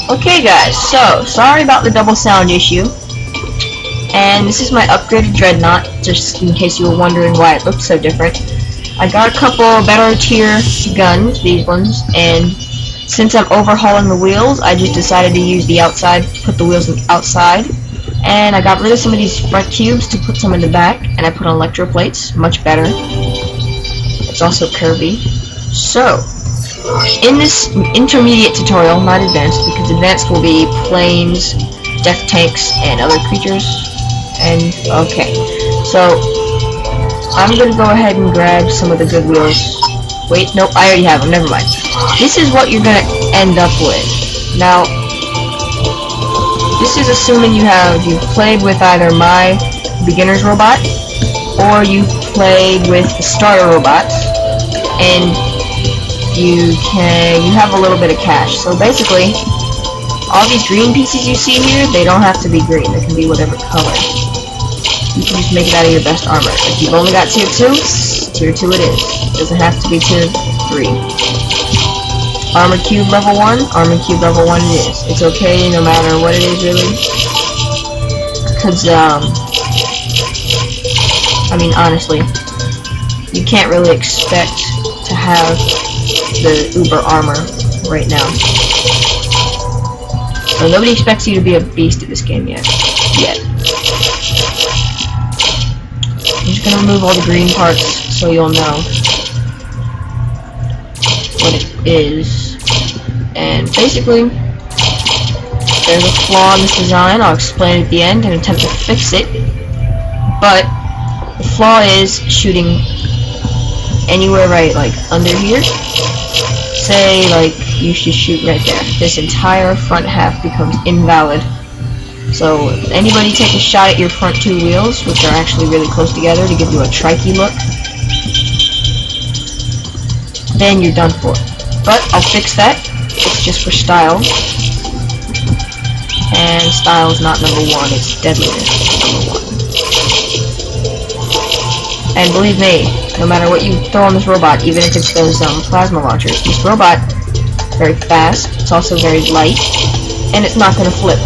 Okay guys, so sorry about the double sound issue, and this is my upgraded Dreadnought, just in case you were wondering why it looked so different. I got a couple better tier guns, these ones, and since I'm overhauling the wheels, I just decided to use the outside, put the wheels outside, and I got rid of some of these front cubes to put some in the back, and I put on electro plates, much better. It's also curvy. So, in this intermediate tutorial, not advanced, because advanced will be planes, death tanks, and other creatures. And, okay. So, I'm going to go ahead and grab some of the good wheels. Wait, nope, I already have them, never mind. This is what you're going to end up with. Now, this is assuming you've played with either my beginner's robot, or you've played with the starter robots, and you have a little bit of cash. So basically, all these green pieces you see here, they don't have to be green. They can be whatever color. You can just make it out of your best armor. If you've only got tier 2, tier 2 it is. It doesn't have to be tier 3. Armor cube level 1, armor cube level 1 it is. It's okay no matter what it is really. Cause I mean honestly, you can't really expect to have the uber armor right now. So nobody expects you to be a beast at this game yet. I'm just gonna remove all the green parts so you'll know what it is. And basically, there's a flaw in this design. I'll explain at the end and attempt to fix it. But the flaw is shooting anywhere right, like under here. Say like you should shoot right there. This entire front half becomes invalid. So if anybody take a shot at your front two wheels, which are actually really close together to give you a trikey look, then you're done for. But I'll fix that. It's just for style. And style is not number 1, it's deadliness number 1. And believe me, no matter what you throw on this robot, even if it's those plasma launchers, this robot is very fast, it's also very light, and it's not going to flip,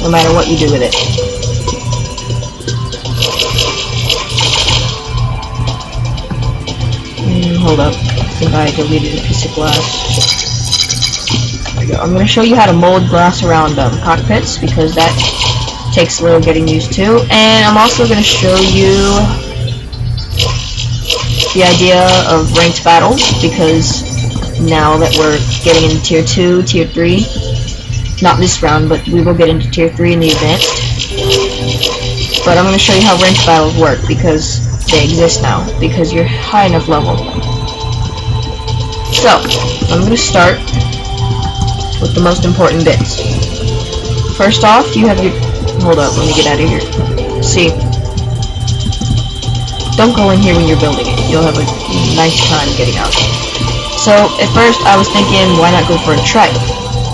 no matter what you do with it. Hold up, I think I deleted a piece of glass. There we go. I'm going to show you how to mold glass around cockpits, because that takes a little getting used to, and I'm also going to show you the idea of ranked battles, because now that we're getting into tier 2, tier 3, not this round, but we will get into tier 3 in the advanced. But I'm going to show you how ranked battles work, because they exist now, because you're high enough level. So, I'm going to start with the most important bits. First off, you have your... Hold up, let me get out of here. See, don't go in here when you're building it. You'll have a nice time getting out. So, at first I was thinking, why not go for a trike?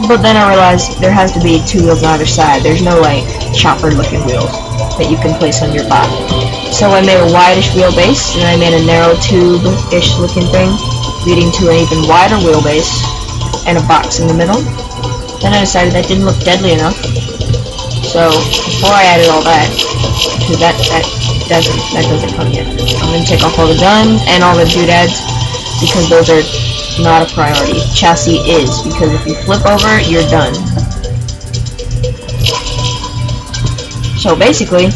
But then I realized there has to be 2 wheels on either side. There's no, like, chopper-looking wheels that you can place on your bot. So I made a wide-ish wheelbase, and I made a narrow tube-ish looking thing, leading to an even wider wheelbase, and a box in the middle. Then I decided that didn't look deadly enough. So, before I added all that, because that doesn't come yet. I'm going to take off all the guns and all the doodads, because those are not a priority. Chassis is, because if you flip over, you're done. So basically,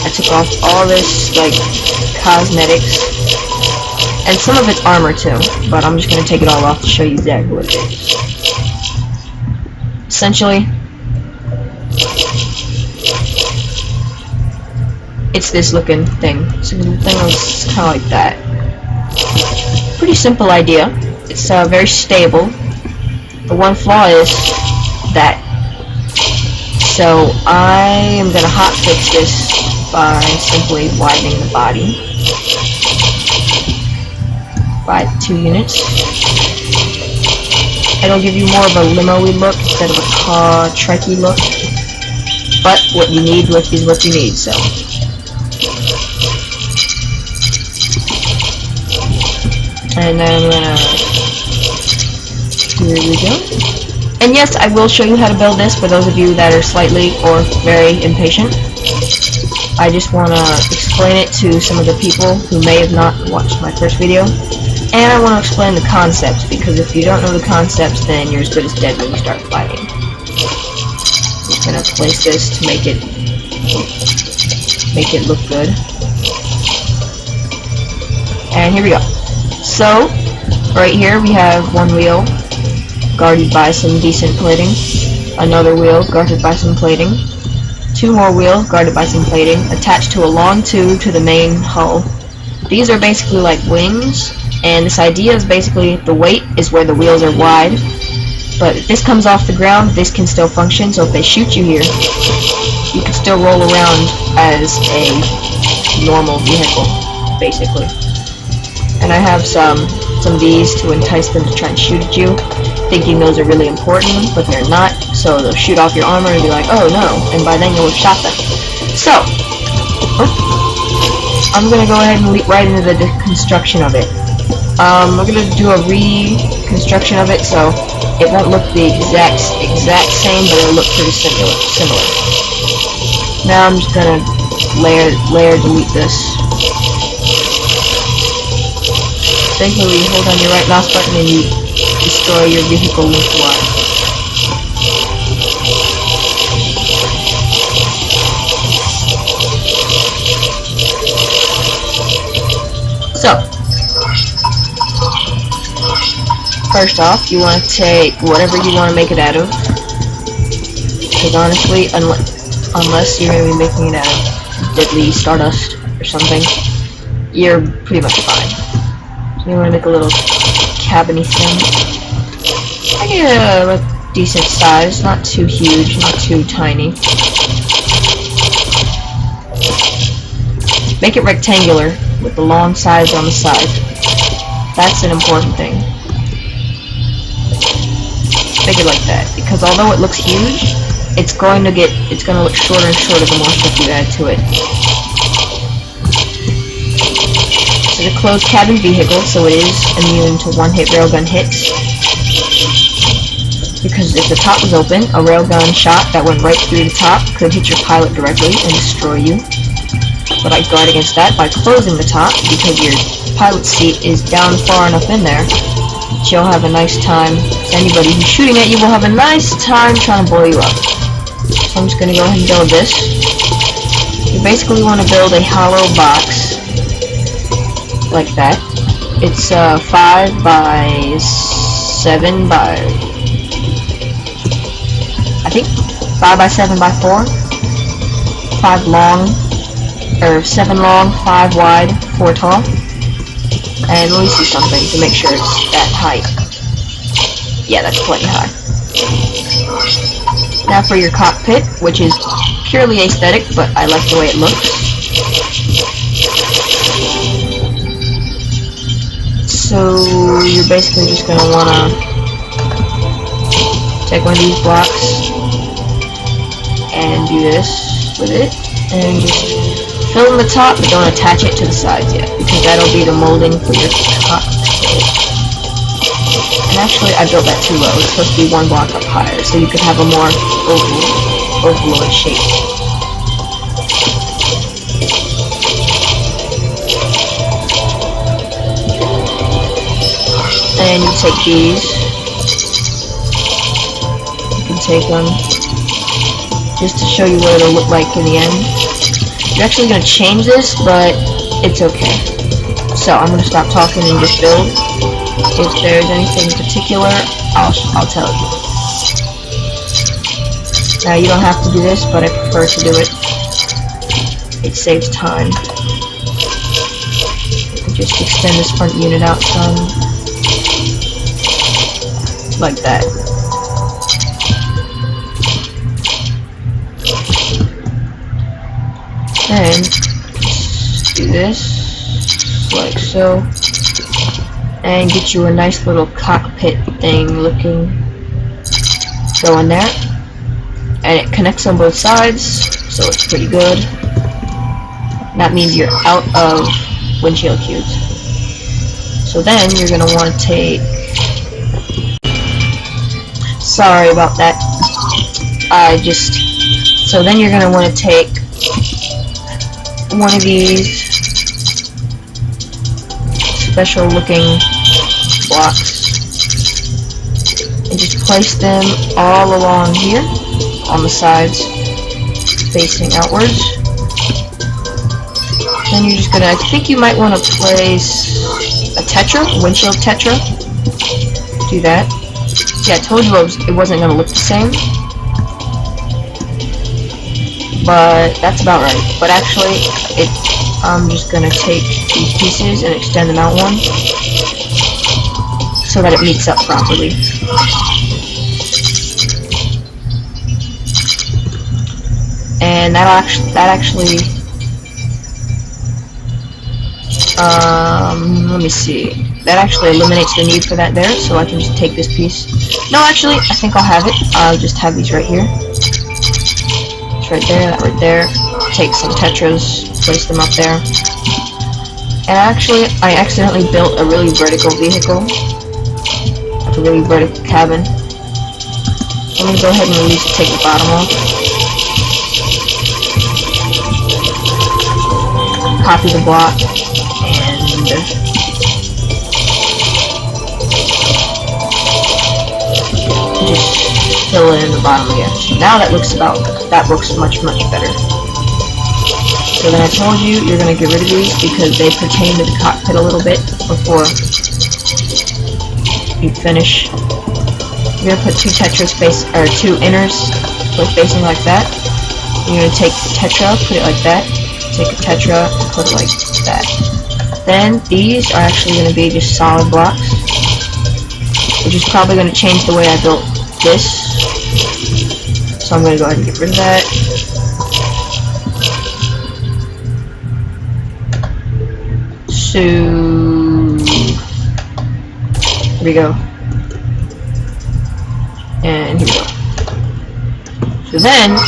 I took off all this, like, cosmetics, and some of it's armor too, but I'm just going to take it all off to show you exactly what it is. Essentially, it's this looking thing. So the thing looks kind of like that. Pretty simple idea. It's very stable. The one flaw is that. So I am going to hotfix this by simply widening the body by 2 units. It'll give you more of a limo-y look instead of a car trikey look. But what you need is what you need, so. And then I'm gonna, here we go. And yes, I will show you how to build this for those of you that are slightly or very impatient. I just want to explain it to some of the people who may have not watched my first video. And I want to explain the concepts, because if you don't know the concepts, then you're as good as dead when you start fighting. I'm just going to place this to make it look good. And here we go. So, right here we have one wheel guarded by some decent plating, another wheel guarded by some plating, two more wheels guarded by some plating, attached to a long tube to the main hull. These are basically like wings, and this idea is basically the weight is where the wheels are wide, but if this comes off the ground, this can still function, so if they shoot you here, you can still roll around as a normal vehicle, basically. And I have some of these to entice them to try and shoot at you, thinking those are really important, but they're not, so they'll shoot off your armor and be like, oh no, and by then you'll have shot them. So, I'm going to go ahead and leap right into the construction of it. We're going to do a reconstruction of it, so it won't look the exact same, but it'll look pretty similar. Now I'm just going to layer delete this. Basically, you hold on your right mouse button and you destroy your vehicle lengthwise. So, first off, you want to take whatever you want to make it out of. Because honestly, unless you're going to be making it out of deadly stardust or something, you're pretty much fine. So you want to make a little cabin-y thing. I get a decent size, not too huge, not too tiny. Make it rectangular with the long sides on the side. That's an important thing. Make it like that, because although it looks huge, it's going to look shorter and shorter the more stuff you add to it. It's a closed cabin vehicle, so it is immune to one-hit railgun hits. Because if the top was open, a railgun shot that went right through the top could hit your pilot directly and destroy you. But I guard against that by closing the top, because your pilot's seat is down far enough in there that you'll have a nice time. Anybody who's shooting at you will have a nice time trying to blow you up. So I'm just going to go ahead and build this. You basically want to build a hollow box like that. It's 5 by 7 by, I think 5 by 7 by 4. 5 long, or 7 long, 5 wide, 4 tall. And let me see something to make sure it's that height. Yeah, that's plenty high. Now for your cockpit, which is purely aesthetic, but I like the way it looks. So you're basically just going to want to take one of these blocks and do this with it, and just fill in the top, but don't attach it to the sides yet, because that'll be the molding for your cockpit. And actually, I built that too low. It's supposed to be one block up higher, so you could have a more oval shape. And you take these. You can take them just to show you what it'll look like in the end. You're actually going to change this, but it's okay. So I'm going to stop talking and just build. If there's anything particular, I'll tell you. Now you don't have to do this, but I prefer to do it. It saves time. Just extend this front unit out some, like that. And do this, like so, and get you a nice little cockpit thing looking going there. And it connects on both sides, so it's pretty good. That means you're out of windshield cubes. So then you're going to want to take Sorry about that. So then you're gonna want to take one of these special looking blocks and just place them all along here on the sides facing outwards. Then you're just gonna, I think you might want to place a tetra, windshield tetra. Do that. Yeah, I told you it wasn't gonna look the same, but that's about right. But actually, I'm just gonna take these pieces and extend them out one, so that it meets up properly. And that actually, let me see. That actually eliminates the need for that there, so I can just take this piece. No, actually, I think I'll have it. I'll just have these right here. It's right there, that right there. Take some tetras, place them up there. And actually, I accidentally built a really vertical vehicle. Like a really vertical cabin. I'm gonna go ahead and take the bottom off. Copy the block, and just fill it in the bottom again. So now that looks much better. So then I told you you're gonna get rid of these because they pertain to the cockpit a little bit before you finish. You're gonna put two inners facing like that. You're gonna take the tetra, put it like that. Take a tetra, put it like that. Then these are actually gonna be just solid blocks, which is probably gonna change the way I built this. So I'm gonna go ahead and get rid of that. So here we go. And here we go. So then,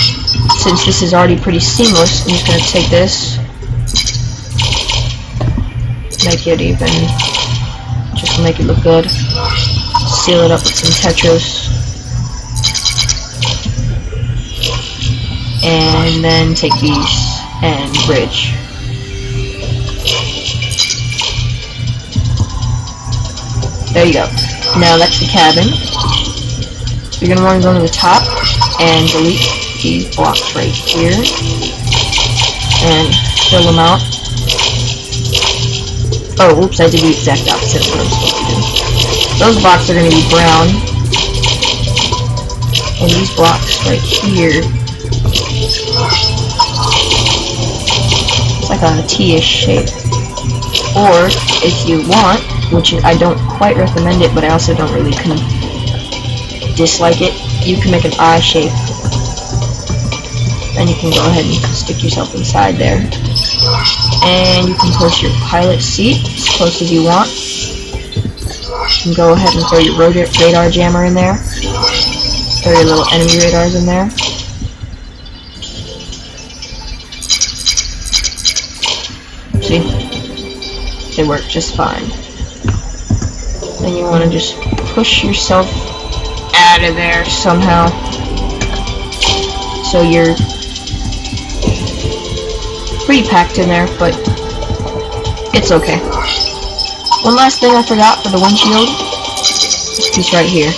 since this is already pretty seamless, I'm just gonna take this, make it even, just to make it look good. Seal it up with some tetras. And then take these and bridge. There you go. Now that's the cabin. You're going to want to go to the top and delete these blocks right here. And fill them out. Oh, oops, I did the exact opposite of what I'm supposed to do. Those blocks are going to be brown. And these blocks right here, it's like a T-ish shape. Or, if you want, which I don't quite recommend it, but I also don't really dislike it, you can make an I shape. Then you can go ahead and stick yourself inside there. And you can place your pilot seat as close as you want. You can go ahead and throw your radar jammer in there. Throw your little enemy radars in there. See? They work just fine. Then you want to just push yourself out of there somehow. So you're pretty packed in there, but it's okay. One last thing I forgot for the windshield. This piece right here.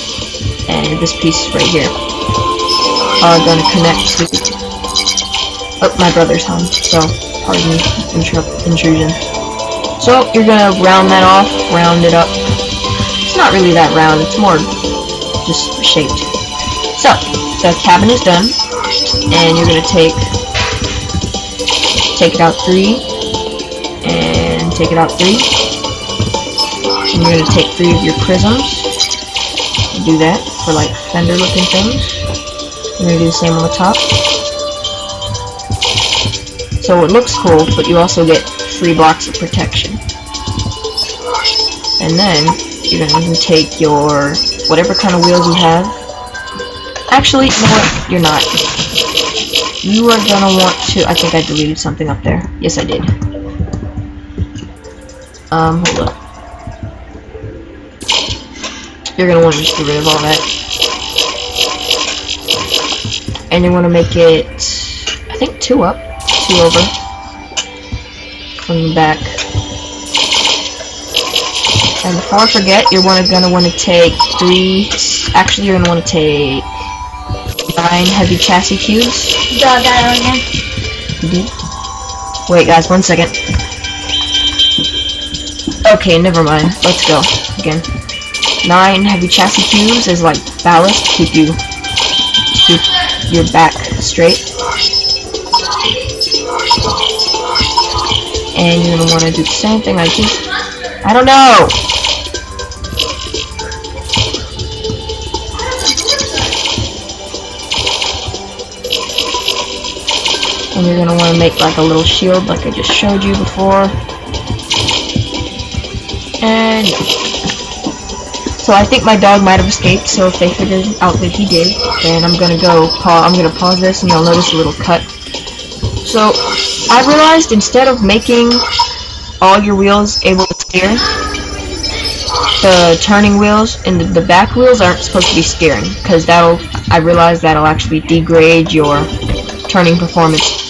And this piece right here are going to connect to... Oh, my brother's home, so pardon me, intrusion. So you're going to round that off, round it up. It's not really that round, it's more just shaped. So, the cabin is done, and you're going to take it out 3, and take it out 3. And you're going to take 3 of your prisms. Do that for like fender looking things. You're going to do the same on the top. So it looks cool, but you also get 3 blocks of protection. And then you're going to take your whatever kind of wheels you have. Actually, you know what? You're not. You are going to want to... I think I deleted something up there. Yes, I did. Hold up. You're going to want to just get rid of all that. and you want to make it, I think, 2 up, 2 over from the back. And before I forget, you're gonna want to take 3. Actually, you're gonna want to take 9 heavy chassis cubes. Dog that again. You did? Wait, guys, 1 second. Okay, never mind. Let's go again. 9 heavy chassis cubes is like ballast to keep your back straight. And you're gonna want to do the same thing I don't know! And you're gonna want to make like a little shield like I just showed you before. And so I think my dog might have escaped, so if they figured out that he did, then I'm gonna pause this and you'll notice a little cut. So I realized instead of making all your wheels able to steer, the turning wheels and the back wheels aren't supposed to be steering, because I realized that'll actually degrade your turning performance.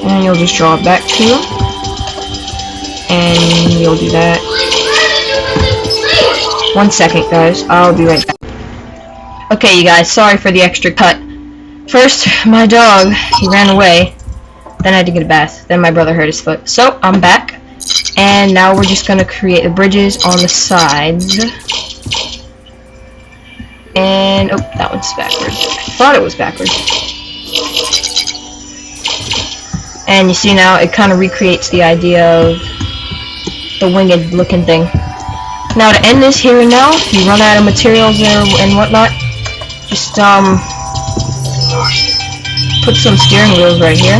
And you'll just draw it back too, and you'll do that. 1 second, guys, I'll be right back. Okay, you guys, sorry for the extra cut. First, my dog, he ran away, then I had to get a bath, then my brother hurt his foot. So, I'm back, and now we're just gonna create the bridges on the sides. And, oh, that one's backwards. I thought it was backwards. And you see now, it kind of recreates the idea of the winged looking thing. Now to end this here and now, if you run out of materials and whatnot, just put some steering wheels right here,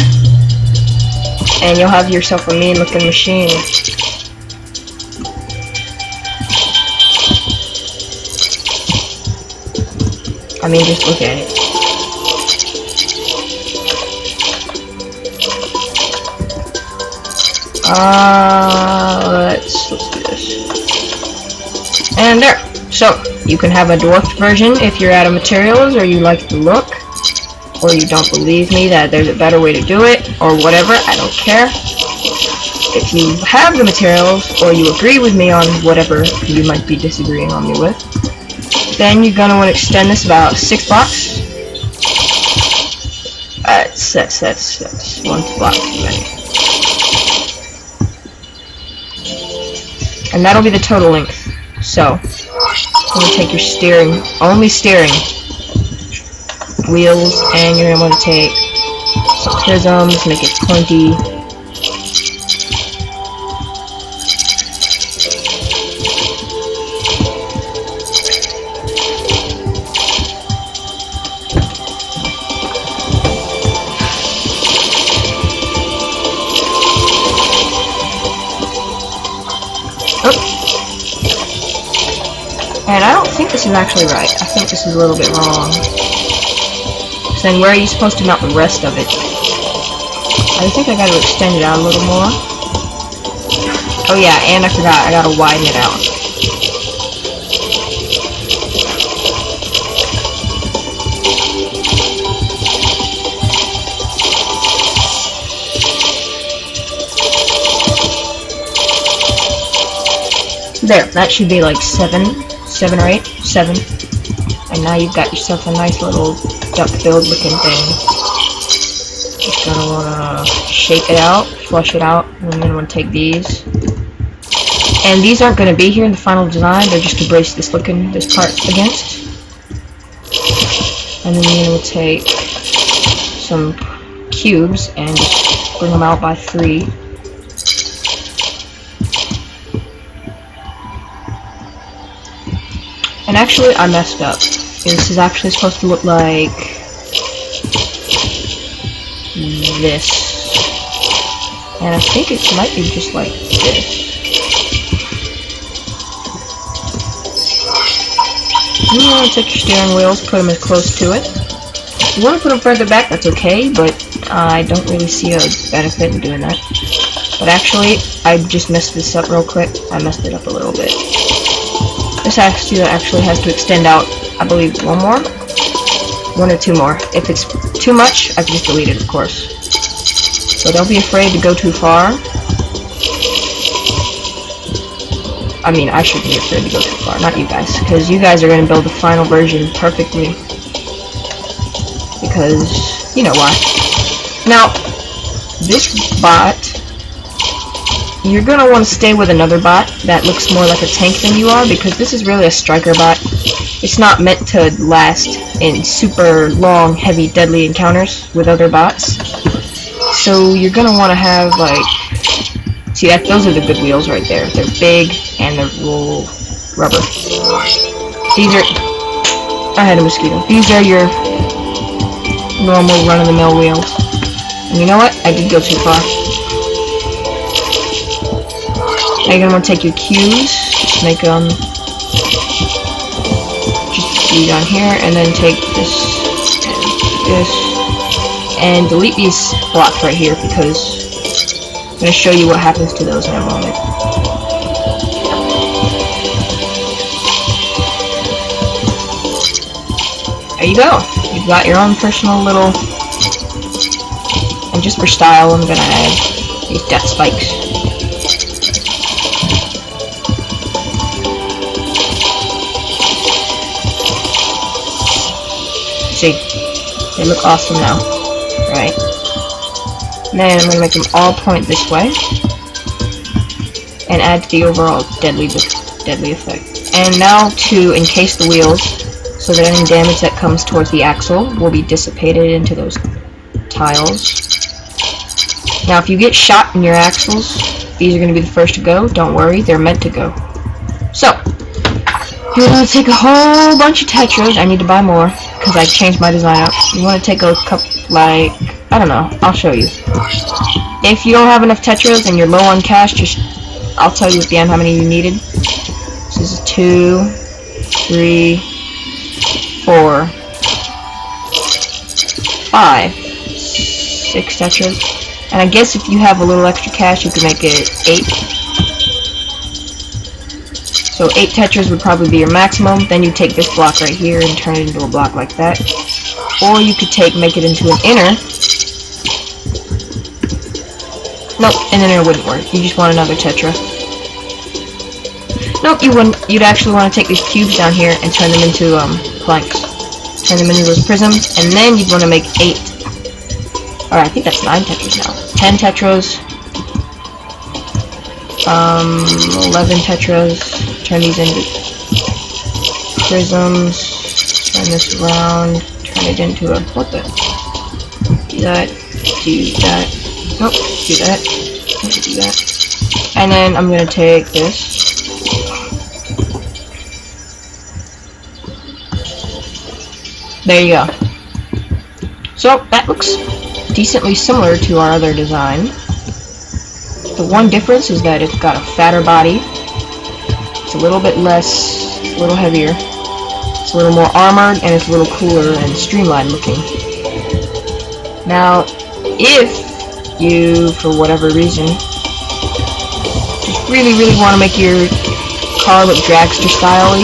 and you'll have yourself a mean looking machine. I mean, just look at it. Let's do this. And there. So, you can have a dwarfed version if you're out of materials, or you like the look, or you don't believe me that there's a better way to do it, or whatever, I don't care. If you have the materials, or you agree with me on whatever you might be disagreeing on me with, then you're gonna want to extend this about 6 blocks. That's 1 block too many. And that'll be the total length. So, you're going to take your only steering wheels, and you're going to want to take some prisms, make it pointy. And I don't think this is actually right. I think this is a little bit wrong. Saying, where are you supposed to mount the rest of it? I think I gotta extend it out a little more. Oh yeah, and I forgot, I gotta widen it out. There, that should be like 7 or 8, 7. And now you've got yourself a nice little duck-billed looking thing. Just gonna wanna shape it out, flush it out, and then we'll take these. And these aren't gonna be here in the final design, they're just to brace this part against. And then we'll take some cubes and just bring them out by 3. And actually, I messed up. This is actually supposed to look like this. And I think it might be just like this. You want to take your steering wheels, put them as close to it. If you want to put them further back, that's okay, but I don't really see a benefit in doing that. But actually, I just messed this up real quick. I messed it up a little bit. This actually has to extend out, I believe, one or two more. If it's too much, I can just delete it, of course. So don't be afraid to go too far. I mean, I shouldn't be afraid to go too far, not you guys, because you guys are going to build the final version perfectly. Because, you know why. Now, this bot, you're going to want to stay with another bot that looks more like a tank than you are, because this is really a striker bot. It's not meant to last in super long, heavy, deadly encounters with other bots. So you're going to want to have, like, see, those are the good wheels right there. They're big, and they're wool rubber. These are, I had a mosquito. These are your normal run-of-the-mill wheels. And you know what? I did go too far. Now you're gonna want to take your cubes, just make them, just do down here, and then take this, and delete these blocks right here, because I'm gonna show you what happens to those in a moment. There you go. You've got your own personal little, and just for style, I'm gonna add these death spikes. See, they look awesome now, right? And then I'm going to make them all point this way, and add to the overall deadly effect. And now to encase the wheels, so that any damage that comes towards the axle will be dissipated into those tiles. Now if you get shot in your axles, these are going to be the first to go. Don't worry, they're meant to go. So, you're going to take a whole bunch of tetras. I need to buy more, because I changed my design up. You want to take a couple, like, I don't know, I'll show you. If you don't have enough tetras and you're low on cash, just, I'll tell you at the end how many you needed. This is 2, 3, 4, 5, 6 tetras. And I guess if you have a little extra cash, you can make it 8. So 8 tetras would probably be your maximum. Then you take this block right here and turn it into a block like that. Or you could make it into an inner. Nope, an inner wouldn't work. You just want another tetra. Nope, you wouldn't. You'd actually want to take these cubes down here and turn them into planks. Turn them into those prisms, and then you'd want to make 8. Alright, I think that's 9 tetras now. 10 tetras. 11 tetras. Turn these into prisms. Turn this around. Turn it into a, what the? Do that. Do that. Nope. Do that. Do that. And then I'm gonna take this. There you go. So that looks decently similar to our other design. The one difference is that it's got a fatter body. It's a little bit less, a little heavier. It's a little more armored, and it's a little cooler and streamlined looking. Now, if you, for whatever reason, just really want to make your car look dragster style-y,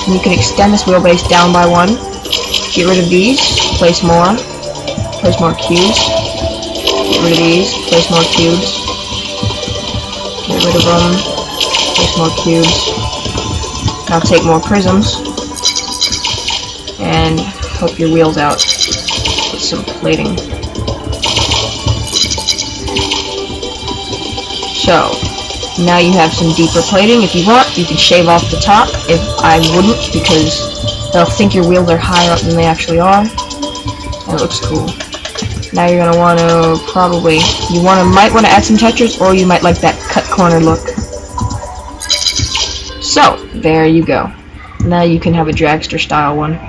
you can extend this wheelbase down by 1. Get rid of these, place more cubes. Get rid of these, place more cubes. Get rid of them, place more cubes. Now take more prisms, and help your wheels out with some plating. So, now you have some deeper plating. If you want, you can shave off the top. If I wouldn't, because they'll think your wheels are higher up than they actually are, and it looks cool. Now you're gonna want to might want to add some tetras, or you might like that cut corner look. So there you go. Now you can have a dragster style one.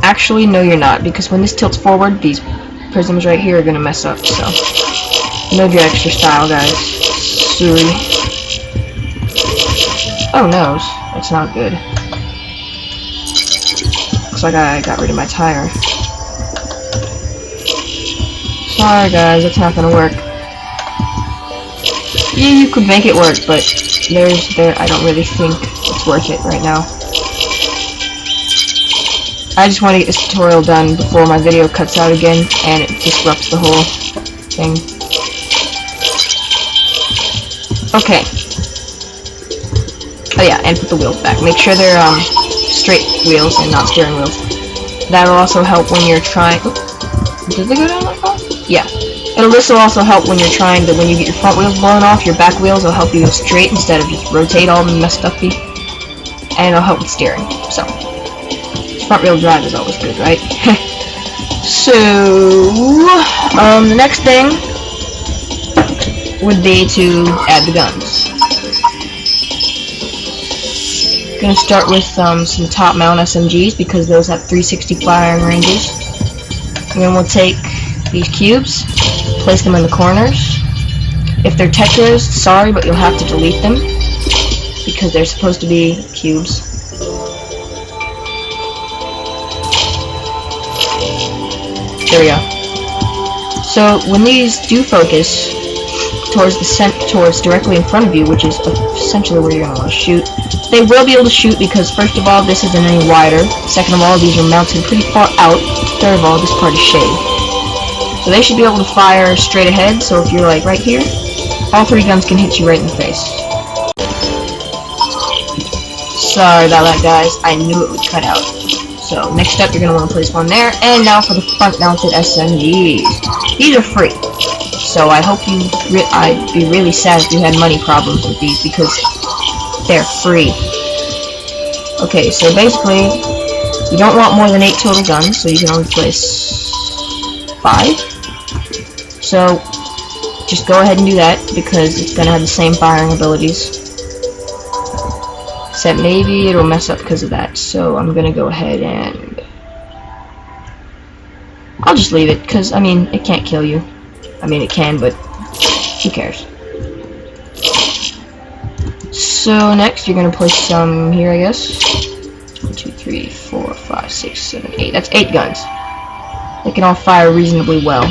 Actually, no, you're not, because when this tilts forward, these prisms right here are gonna mess up. So no dragster style, guys. Sorry. Oh no, that's not good. Looks like I got rid of my tire. Sorry guys, that's not gonna work. Yeah, you could make it work, but I don't really think it's worth it right now. I just want to get this tutorial done before my video cuts out again and it disrupts the whole thing. Okay. Oh yeah, and put the wheels back. Make sure they're straight wheels and not steering wheels. That'll also help when you're trying. Did they go down that far? Yeah. This will also help when you're trying to, when you get your front wheels blown off, your back wheels will help you go straight instead of just rotate all messed up. And it'll help with steering. So, front wheel drive is always good, right? So, the next thing would be to add the guns. Gonna start with some top mount SMGs because those have 360 firing ranges. And then we'll take these cubes, place them in the corners. If they're tetras, sorry, but you'll have to delete them because they're supposed to be cubes. There we go. So when these do focus towards directly in front of you, which is essentially where you're gonna want to shoot, they will be able to shoot because first of all, this isn't any wider. Second of all, these are mounted pretty far out. Third of all, this part is shade. So they should be able to fire straight ahead. So if you're like right here, all three guns can hit you right in the face. Sorry about that, guys. I knew it would cut out. So next up, you're gonna want to place one there. And now for the front-mounted SMGs. These are free. So I hope I'd be really sad if you had money problems with these because they're free. Okay, so basically, you don't want more than 8 total guns, so you can only place 5. So just go ahead and do that because it's gonna have the same firing abilities. Except maybe it'll mess up because of that. So I'm gonna go ahead and I'll just leave it because I mean it can't kill you. I mean it can, but who cares? So next you're gonna place some here, I guess. 1, 2, 3, 4, 5, 6, 7, 8. That's 8 guns. They can all fire reasonably well.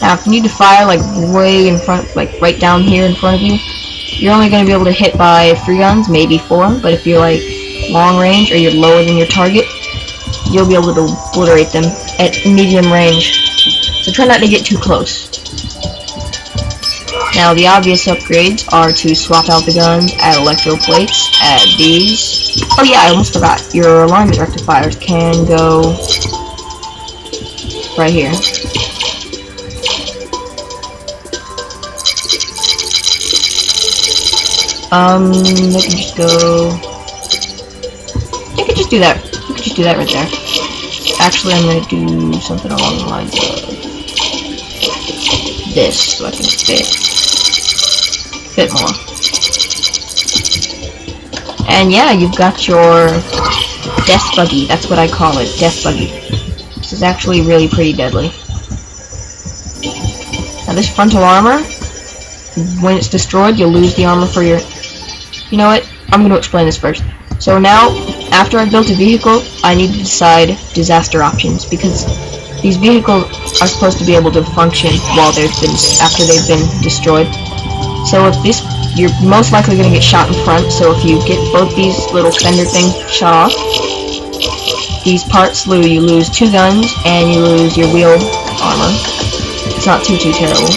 Now, if you need to fire like way in front, like right down here in front of you, you're only going to be able to hit by 3 guns, maybe 4. But if you're like long range or you're lower than your target, you'll be able to obliterate them at medium range. So try not to get too close. Now, the obvious upgrades are to swap out the guns, add electro plates, add these. Oh yeah, I almost forgot. Your alignment rectifiers can go right here. They can just go. You could just do that. You could just do that right there. Actually, I'm gonna do something along the lines of this, so I can fit more. And yeah, you've got your Death Buggy. That's what I call it, Death Buggy. This is actually really pretty deadly. Now this frontal armor, when it's destroyed, you'll lose the armor for your... You know what? I'm going to explain this first. So now, after I've built a vehicle, I need to decide disaster options, because these vehicles are supposed to be able to function while after they've been destroyed. So if this, you're most likely going to get shot in front, so if you get both these little fender things shot off, these parts you lose 2 guns, and you lose your wheel armor. It's not too terrible.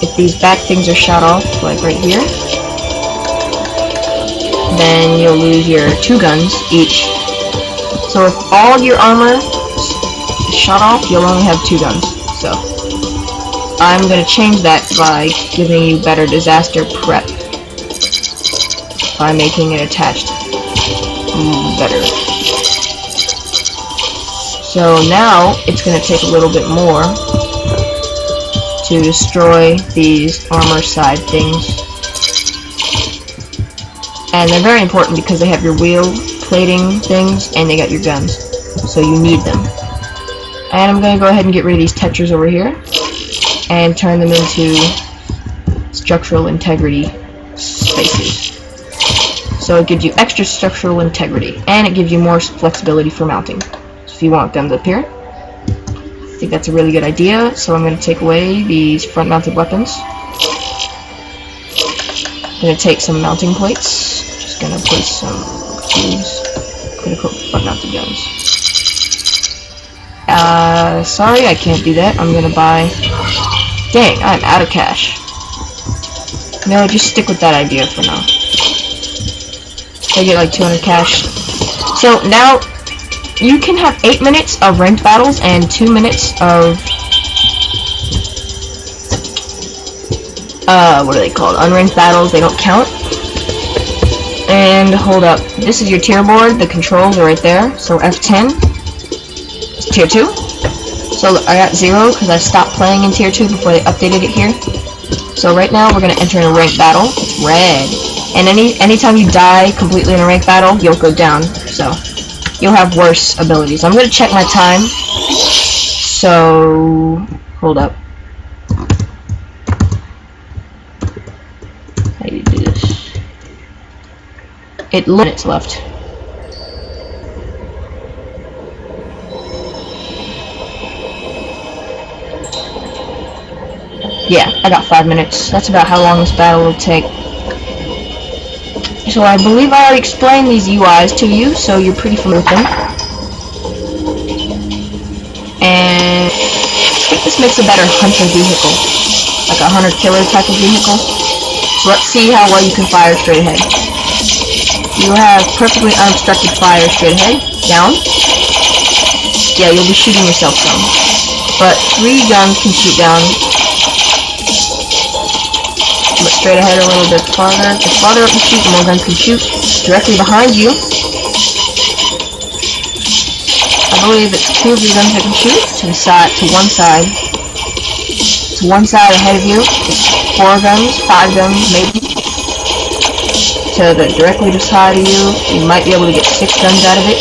If these back things are shot off, like right here, then you'll lose your 2 guns each. So if all your armor is shot off, you'll only have 2 guns. So I'm going to change that by giving you better disaster prep by making it attached better. So now it's going to take a little bit more to destroy these armor side things. And they're very important because they have your wheel plating things and they got your guns. So you need them. And I'm going to go ahead and get rid of these tetras over here and turn them into structural integrity spaces. So it gives you extra structural integrity and it gives you more flexibility for mounting. So if you want guns up here, think that's a really good idea, so I'm going to take away these front-mounted weapons. I'm going to take some mounting plates. Just going to place some tubes. Critical front-mounted guns. Sorry, I can't do that. I'm going to buy... Dang, I'm out of cash. No, just stick with that idea for now. I get like 200 cash. So now, you can have 8 minutes of ranked battles and 2 minutes of what are they called? Unranked battles. They don't count. And hold up, this is your tier board. The controls are right there. So F10 is tier 2. So I got 0 because I stopped playing in tier 2 before they updated it here. So right now we're gonna enter in a ranked battle. It's red. And anytime you die completely in a ranked battle, you'll go down. So you'll have worse abilities. I'm gonna check my time. So hold up. How do you do this? It minutes left. Yeah, I got 5 minutes. That's about how long this battle will take. So I believe I already explained these UIs to you, so you're pretty familiar with them. And I think this makes a better hunter vehicle. Like a hunter-killer type of vehicle. So let's see how well you can fire straight ahead. You have perfectly unobstructed fire straight ahead. Down. Yeah, you'll be shooting yourself down. But 3 guns can shoot down. But straight ahead a little bit farther. The farther up you shoot, the more guns can shoot. Directly behind you, I believe it's 2 of your guns that can shoot. To the side, to one side. To one side ahead of you, it's 4 guns, 5 guns maybe. To the directly to the side of you, you might be able to get 6 guns out of it.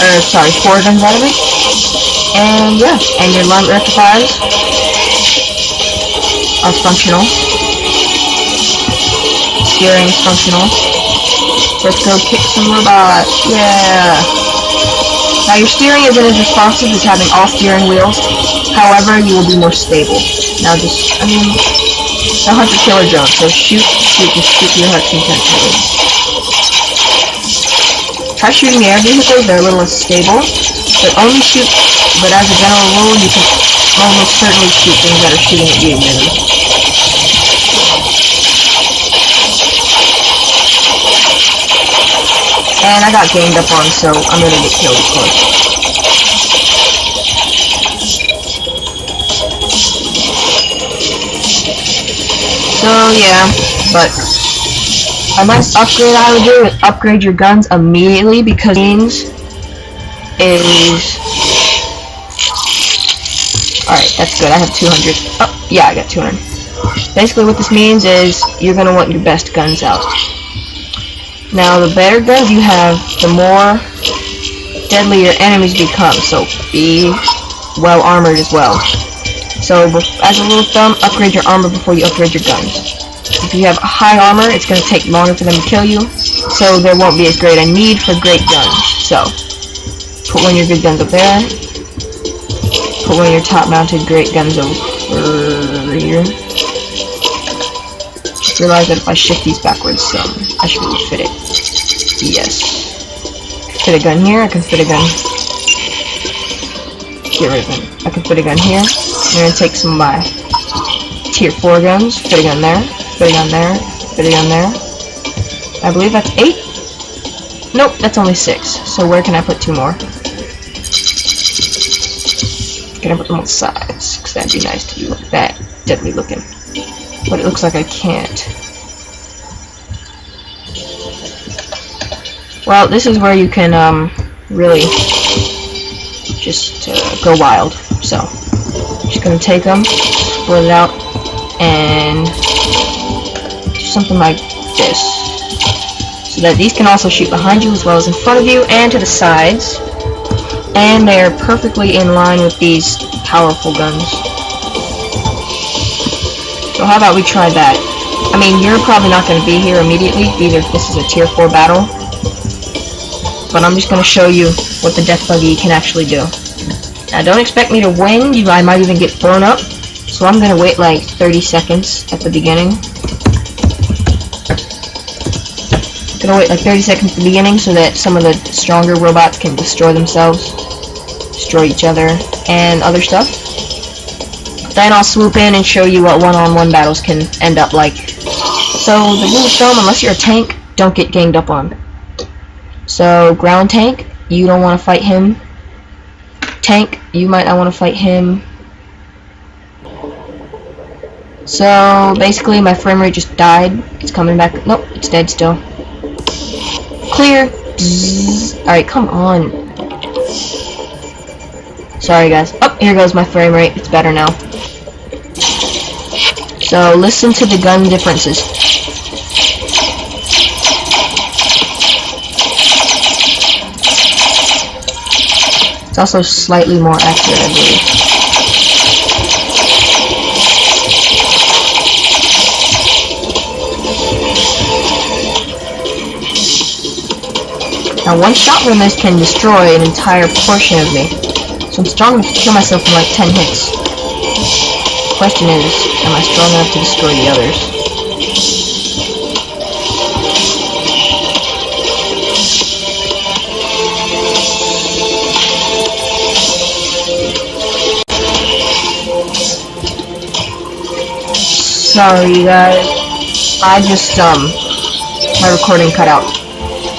Or sorry, 4 guns out of it. And yeah, and your light rectifiers are functional. Steering is functional. Let's go kick some robots. Yeah! Now your steering isn't as responsive as having all steering wheels. However, you will be more stable. Now just, I mean, the hunter-killer drone. So shoot, just shoot your heart's content. Try shooting the air vehicles. They're a little less stable. But only shoot, but as a general rule, you can almost certainly shoot things that are shooting at you, maybe. And I got ganged up on, so I'm gonna get killed, of course. So yeah, but a nice upgrade I would do is upgrade your guns immediately, because means is alright, that's good. I have 200. Oh, yeah, I got 200. Basically what this means is you're gonna want your best guns out. Now, the better guns you have, the more deadly your enemies become, so be well armored as well. So, as a rule of thumb, upgrade your armor before you upgrade your guns. If you have high armor, it's going to take longer for them to kill you, so there won't be as great a need for great guns. So, put one of your good guns up there, put one of your top-mounted great guns over here. Realize that if I shift these backwards, I should really fit it. Yes. Fit a gun here, I can fit a gun. Get rid of it. I can fit a gun here. I'm gonna take some of my tier 4 guns, fit a gun there, fit a gun there, fit a gun there. I believe that's 8? Nope, that's only 6. So where can I put 2 more? Can I put them on the sides? Because that'd be nice to be like that. Deadly looking. But it looks like I can't. Well, this is where you can really just go wild. So, I'm just gonna take them, split it out, and do something like this, so that these can also shoot behind you as well as in front of you and to the sides. And they are perfectly in line with these powerful guns. So how about we try that? I mean, you're probably not going to be here immediately. This is a tier 4 battle. but I'm just gonna show you what the Death Buggy can actually do. Now, don't expect me to win. I might even get blown up. So I'm gonna wait like 30 seconds at the beginning. Gonna wait like 30 seconds at the beginning so that some of the stronger robots can destroy themselves, destroy each other, and other stuff. Then I'll swoop in and show you what one-on-one battles can end up like. So the rule of thumb, unless you're a tank, don't get ganged up on. So ground tank, you don't want to fight him. Tank, you might not want to fight him. So basically my frame rate just died. It's coming back. Nope, it's dead still. Clear. Alright, come on. Sorry guys. Oh, here goes my frame rate. It's better now. So listen to the gun differences. It's also slightly more accurate, I believe. Now, one shot from this can destroy an entire portion of me, so I'm strong enough to kill myself in like 10 hits. The question is, am I strong enough to destroy the others? Sorry guys, I just, my recording cut out.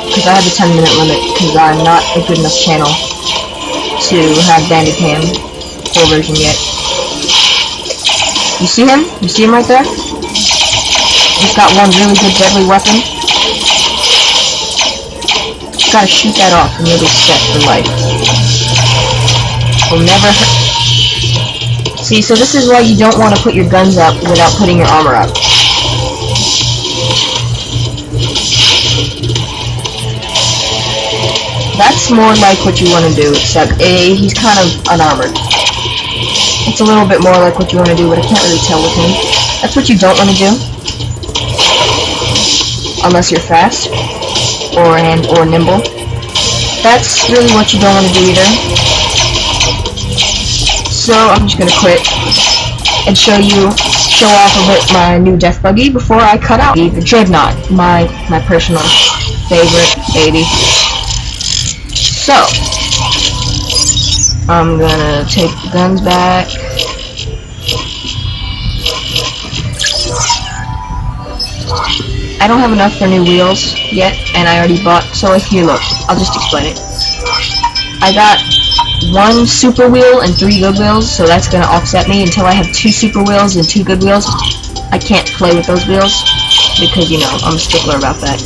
Because I have a 10-minute limit, because I'm not a good enough channel to have Bandicam full version yet. You see him? You see him right there? He's got one really good deadly weapon. Just gotta shoot that off and you'll be set for life. Will never hurt. See, so this is why you don't want to put your guns up without putting your armor up. That's more like what you want to do, except he's kind of unarmored. It's a little bit more like what you want to do, but I can't really tell with him. That's what you don't want to do. Unless you're fast, or nimble. That's really what you don't want to do either. So I'm just gonna quit and show off a bit my new Death Buggy before I cut out the Dreadnought, my personal favorite baby. So, I'm gonna take the guns back. I don't have enough for new wheels yet, and I already bought, so here, look, I'll just explain it. I got 1 super wheel and 3 good wheels, so that's gonna offset me until I have 2 super wheels and 2 good wheels. I can't play with those wheels, because, you know, I'm a stickler about that.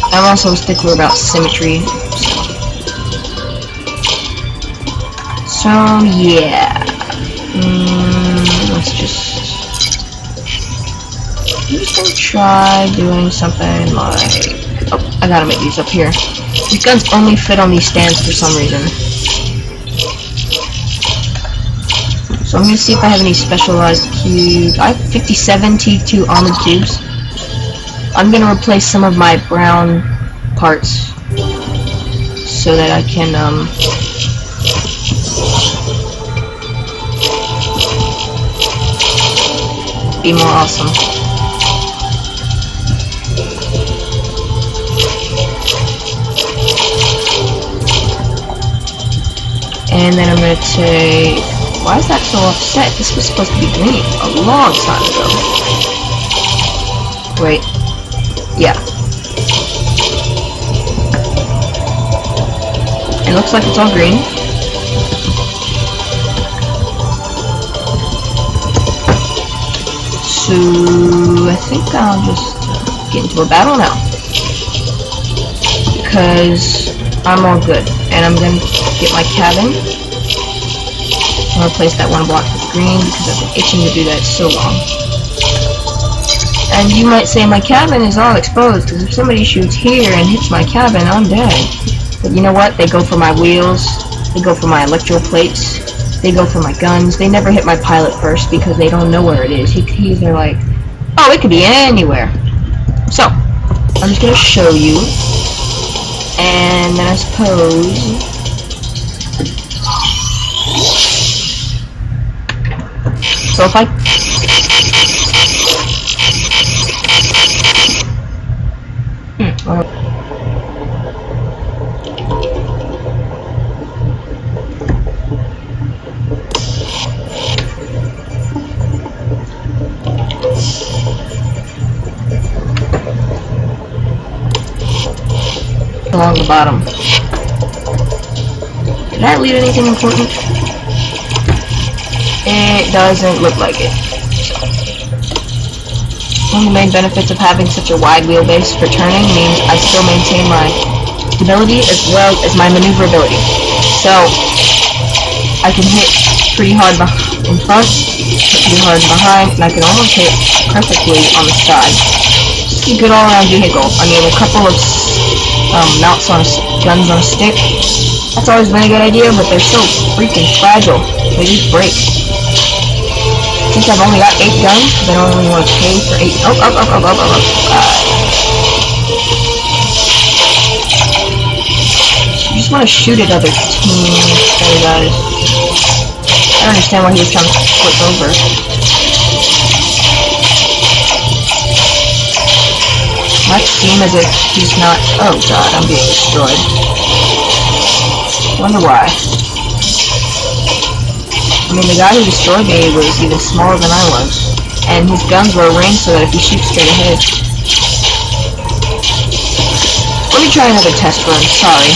I'm also a stickler about symmetry. So yeah. I'm just gonna try doing something like... Oh, I gotta make these up here. These guns only fit on these stands for some reason. So I'm gonna see if I have any specialized cubes. I have 57 T2 armored cubes. I'm gonna replace some of my brown parts so that I can be more awesome. And then I'm gonna take... Why is that so offset? This was supposed to be green a long time ago. Wait. Yeah. It looks like it's all green. So I think I'll just get into a battle now. Because I'm all good. And I'm gonna get my cabin. I'm gonna replace that one block with green because I've been itching to do that so long. And you might say my cabin is all exposed, because if somebody shoots here and hits my cabin, I'm dead. But you know what? They go for my wheels, They go for my electro plates. They go for my guns. They never hit my pilot first because they don't know where it is. They're like, oh, it could be anywhere. So, I'm just gonna show you. And then I suppose... So if I... well... along the bottom. Did that lead anything important? It doesn't look like it. One of the main benefits of having such a wide wheelbase for turning means I still maintain my stability as well as my maneuverability. So I can hit pretty hard in front, hit pretty hard behind, and I can almost hit perfectly on the side. It's a good all-around vehicle. I mean, a couple of mounts on guns on a stick, that's always been a good idea, but they're so freaking fragile. They just break. Since I've only got 8 guns, because I don't really want to pay for 8. You just want to shoot at other guys. I don't understand why he was trying to flip over. Might seem as if he's not... Oh god, I'm being destroyed. Wonder why. I mean, the guy who destroyed me was even smaller than I was. And his guns were arranged so that if you shoot straight ahead... Let me try another test run, sorry.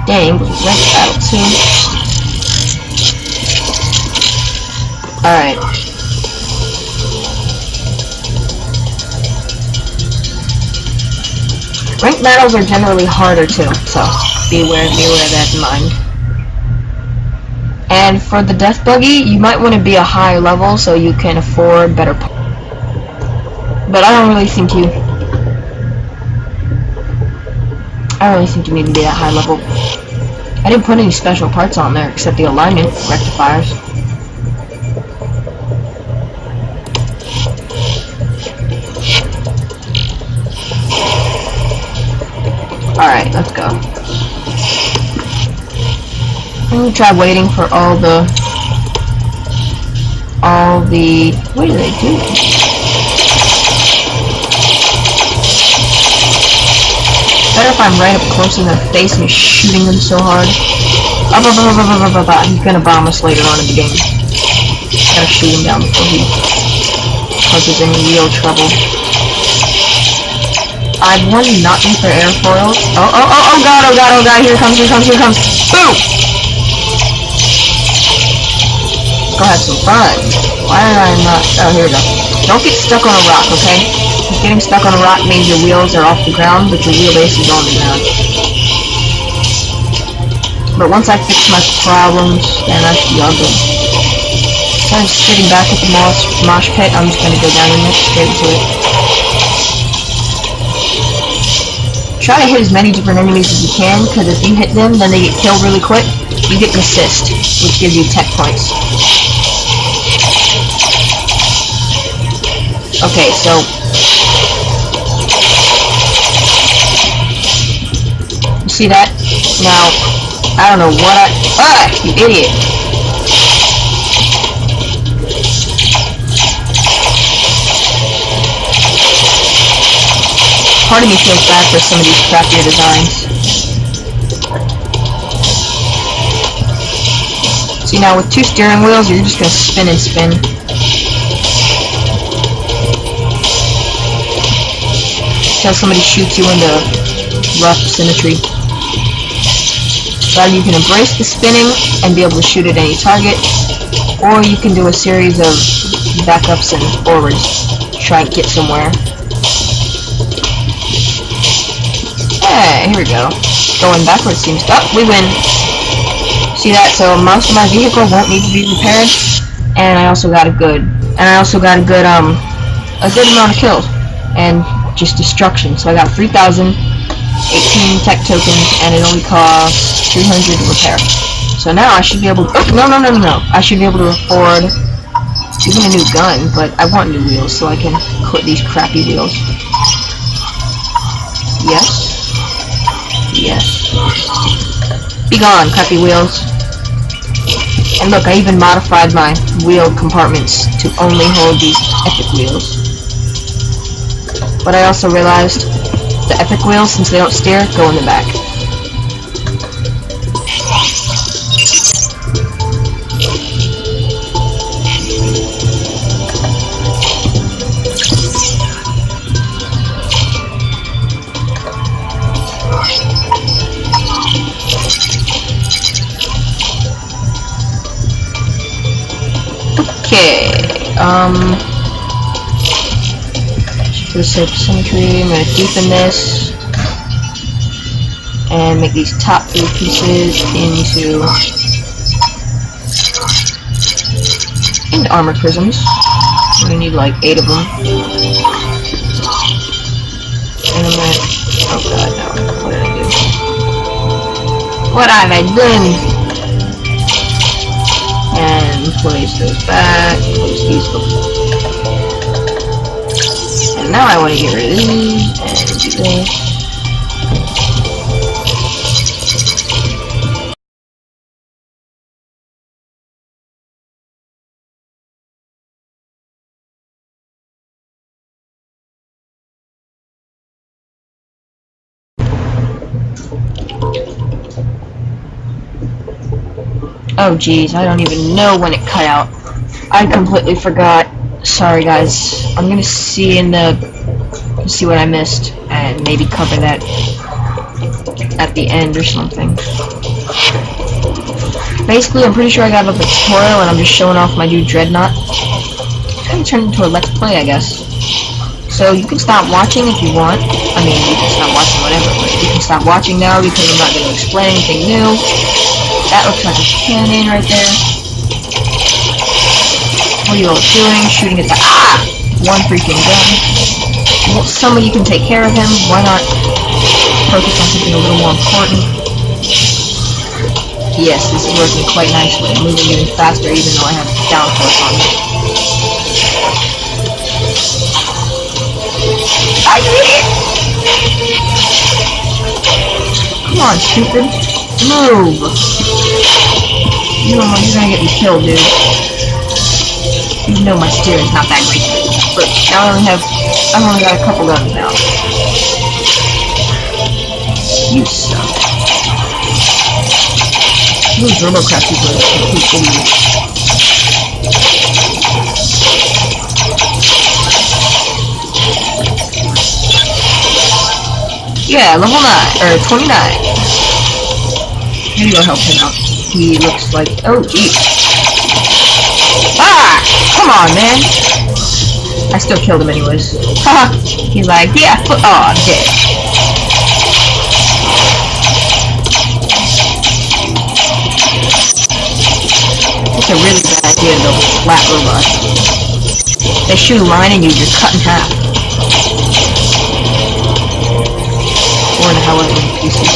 Dang, ranked battle too. Alright. Ranked battles are generally harder too, so be aware of that in mind. And for the Death Buggy, you might want to be a higher level so you can afford better parts. But I don't really think you need to be that high level. I didn't put any special parts on there except the alignment rectifiers. Alright, let's go. I'm gonna try waiting for all the... What are they doing? Better if I'm right up close in their face and shooting them so hard. He's gonna bomb us later on in the game. Gotta shoot him down before he causes any real trouble. I've won nothing for airfoils. Oh god, here it comes. Boom! Let's go have some fun. Why did I not... Oh, here we go. Don't get stuck on a rock, okay? Getting stuck on a rock means your wheels are off the ground, but your wheelbase is on the ground. But once I fix my problems, then I should be all good. Instead of sitting back at the mosh pit, I'm just gonna go down in it, straight into it. Try to hit as many different enemies as you can, because if you hit them, then they get killed really quick. You get an assist, which gives you tech points. Okay, so... You see that? Now, I don't know what you idiot! Part of me feels bad for some of these crappier designs. See, now with 2 steering wheels, you're just gonna spin and spin. Until somebody shoots you into rough symmetry. So you can embrace the spinning and be able to shoot at any target, or you can do a series of backups and forwards to try and get somewhere. Hey, here we go. Going backwards seems... Oh, we win! See that? So most of my vehicle won't need to be repaired, and I also got a good... a good amount of kills. And just destruction. So I got 3,000, 18 tech tokens, and it only costs 300 to repair. So now I should be able to, oh, no. I should be able to afford even a new gun, but I want new wheels so I can quit these crappy wheels. Yes. Yes. Be gone, crappy wheels. And look, I even modified my wheel compartments to only hold these epic wheels. But I also realized the epic wheels, since they don't steer, go in the back. Okay, for the sake of symmetry, I'm going to deepen this and make these top 3 pieces into armor prisms. I'm going to need like 8 of them. And I'm going to, oh god, no, what did I do? What have I done? And place those back, place these up. And now I want to get rid of these, and do this. Oh geez, I don't even know when it cut out. I completely forgot. Sorry guys. I'm gonna see see what I missed and maybe cover that at the end or something. Basically, I'm pretty sure I got a tutorial and I'm just showing off my new Dreadnought. Kind of turned into a let's play, I guess. So you can stop watching if you want. I mean, you can stop watching whatever, but you can stop watching now because I'm not gonna explain anything new. That looks like a cannon right there. What are you all doing? Shooting at the one freaking gun. Well, somebody can take care of him. Why not focus on something a little more important? Yes, this is working quite nicely. I'm moving even faster even though I have downforce on me. Come on, stupid. Move! You're gonna get me killed, dude. Even though my steering's not that great. But now I've only got a couple guns now. You suck. Those Robocraft people are complete idiots. Yeah, level 9, or 29. Maybe I'll help him out. He looks like, oh geez. Come on, man. I still killed him anyways. Haha. He's like, yeah, I'm dead. It's a really bad idea to build flat robots. They shoot a line and you're cut in half. Or in however many pieces.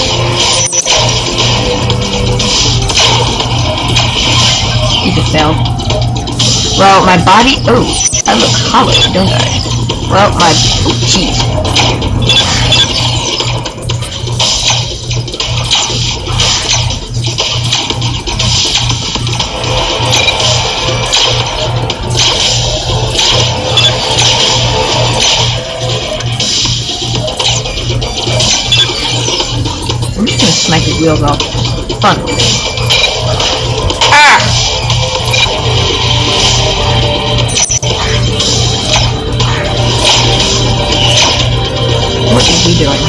He just fell. Well, my body... Oh, I look hollow, don't I? Well, my... Oh, jeez. I'm just gonna smack his wheels off. Fun. What is he doing?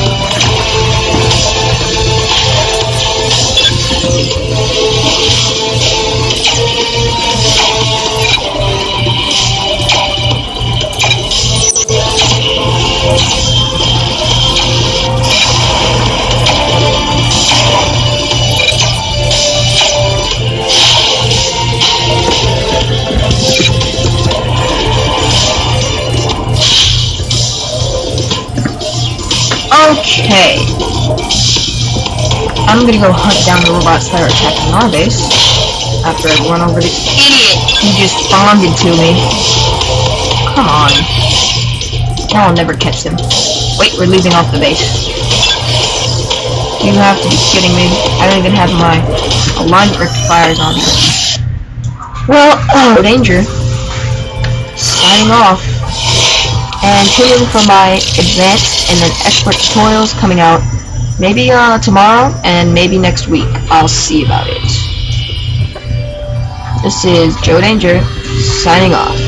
Okay. I'm gonna go hunt down the robots that are attacking our base. After I run over this idiot who just bonded to me. Come on. Now I'll never catch them. Wait, we're leaving off the base. You have to be kidding me. I don't even have my alignment rectifiers on here. Well, oh, danger. Signing off. And tune in for my advanced and then expert tutorials coming out maybe tomorrow and maybe next week. I'll see about it. This is Joe Danger, signing off.